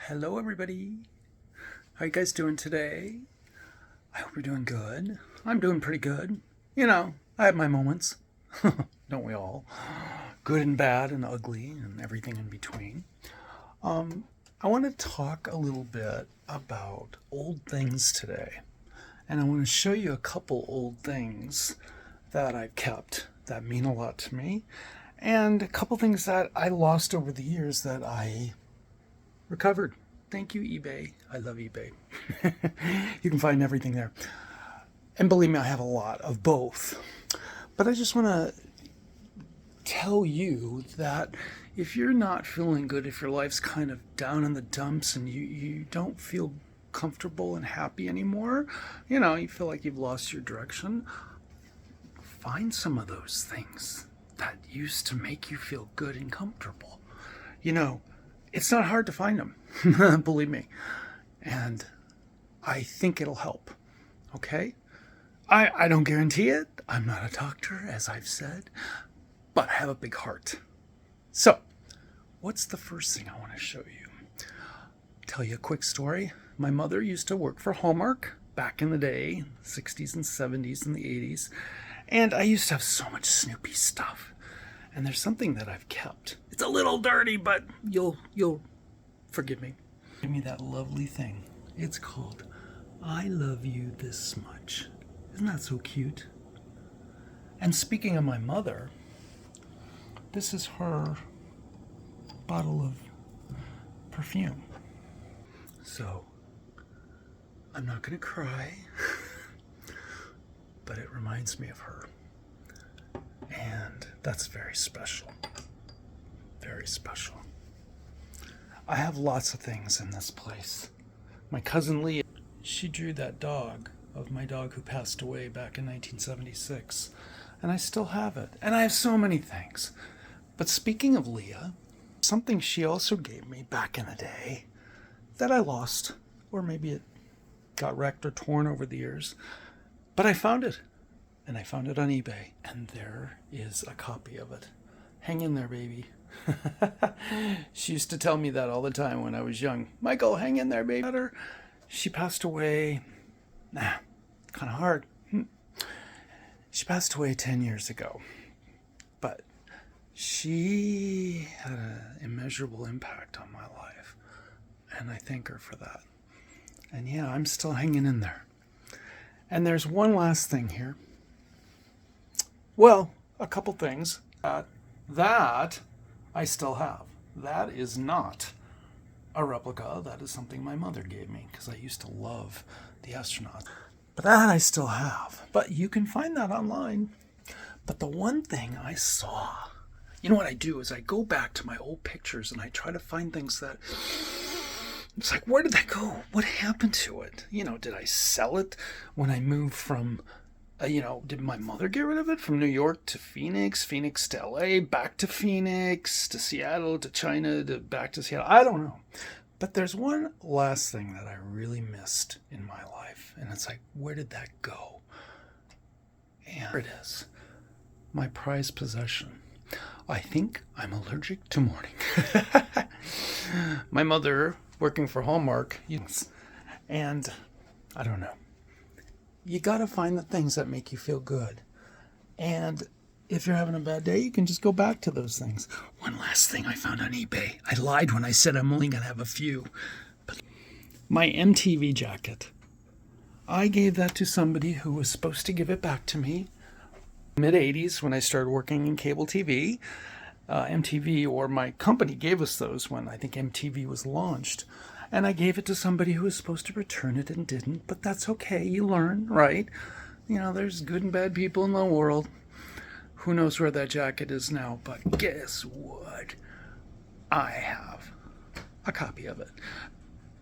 Hello everybody. How you guys doing today? I hope you're doing good. I'm doing pretty good. I have my moments. Don't we all? Good and bad and ugly and everything in between. I want to talk a little bit about old things today. And I want to show you a couple old things that I've kept that mean a lot to me. And a couple things that I lost over the years that I recovered. Thank you, eBay. I love eBay. You can find everything there. And believe me, I have a lot of both. But I just want to tell you that if you're not feeling good, if your life's kind of down in the dumps and you don't feel comfortable and happy anymore, you feel like you've lost your direction, find some of those things that used to make you feel good and comfortable. It's not hard to find them, believe me. And I think it'll help. Okay? I don't guarantee it. I'm not a doctor, as I've said, but I have a big heart. So, what's the first thing I want to show you? Tell you a quick story. My mother used to work for Hallmark back in the day, 60s and 70s and the 80s, and I used to have so much Snoopy stuff. And there's something that I've kept. It's a little dirty, but you'll forgive me. Give me that lovely thing. It's called I Love You This Much. Isn't that so cute? And speaking of my mother, this is her bottle of perfume. So, I'm not going to cry, but it reminds me of her. And that's very special. Very special. I have lots of things in this place. My cousin Leah, she drew that dog of my dog who passed away back in 1976. And I still have it. And I have so many things. But speaking of Leah, something she also gave me back in the day that I lost. Or maybe it got wrecked or torn over the years. But I found it. And I found it on eBay. And there is a copy of it. Hang in there, baby. She used to tell me that all the time when I was young. Michael, hang in there, baby. She passed away. Kind of hard. She passed away 10 years ago. But she had an immeasurable impact on my life. And I thank her for that. And yeah, I'm still hanging in there. And there's one last thing here. Well, a couple things that I still have. That is not a replica. That is something my mother gave me because I used to love the astronauts. But that I still have. But you can find that online. But the one thing I saw, what I do is I go back to my old pictures and I try to find things that, it's like, where did that go? What happened to it? Did I sell it when I moved from did my mother get rid of it from New York to Phoenix, Phoenix to LA, back to Phoenix, to Seattle, to China, to back to Seattle? I don't know. But there's one last thing that I really missed in my life. And it's like, where did that go? And here it is. My prized possession. I think I'm allergic to morning. My mother, working for Hallmark, and I don't know. You got to find the things that make you feel good. And if you're having a bad day, you can just go back to those things. One last thing I found on eBay. I lied when I said I'm only going to have a few. But my MTV jacket. I gave that to somebody who was supposed to give it back to me. Mid-'80s when I started working in cable TV. MTV, or my company, gave us those when I think MTV was launched. And I gave it to somebody who was supposed to return it and didn't. But that's okay. You learn, right? There's good and bad people in the world. Who knows where that jacket is now? But guess what? I have a copy of it.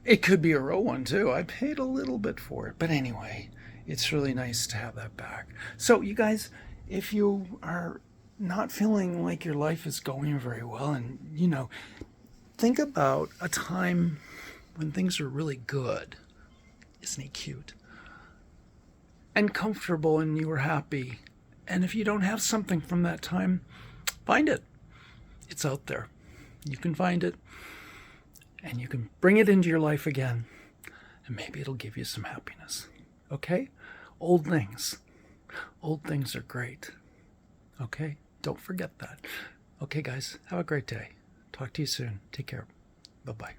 It could be a real one, too. I paid a little bit for it. But anyway, it's really nice to have that back. So, you guys, if you are not feeling like your life is going very well and, think about a time when things are really good. Isn't he cute? And comfortable and you were happy. And if you don't have something from that time, find it. It's out there. You can find it. and you can bring it into your life again, and maybe it'll give you some happiness. Okay? Old things are great. Okay? Don't forget that. Okay, guys, have a great day. Talk to you soon. Take care. Bye-bye.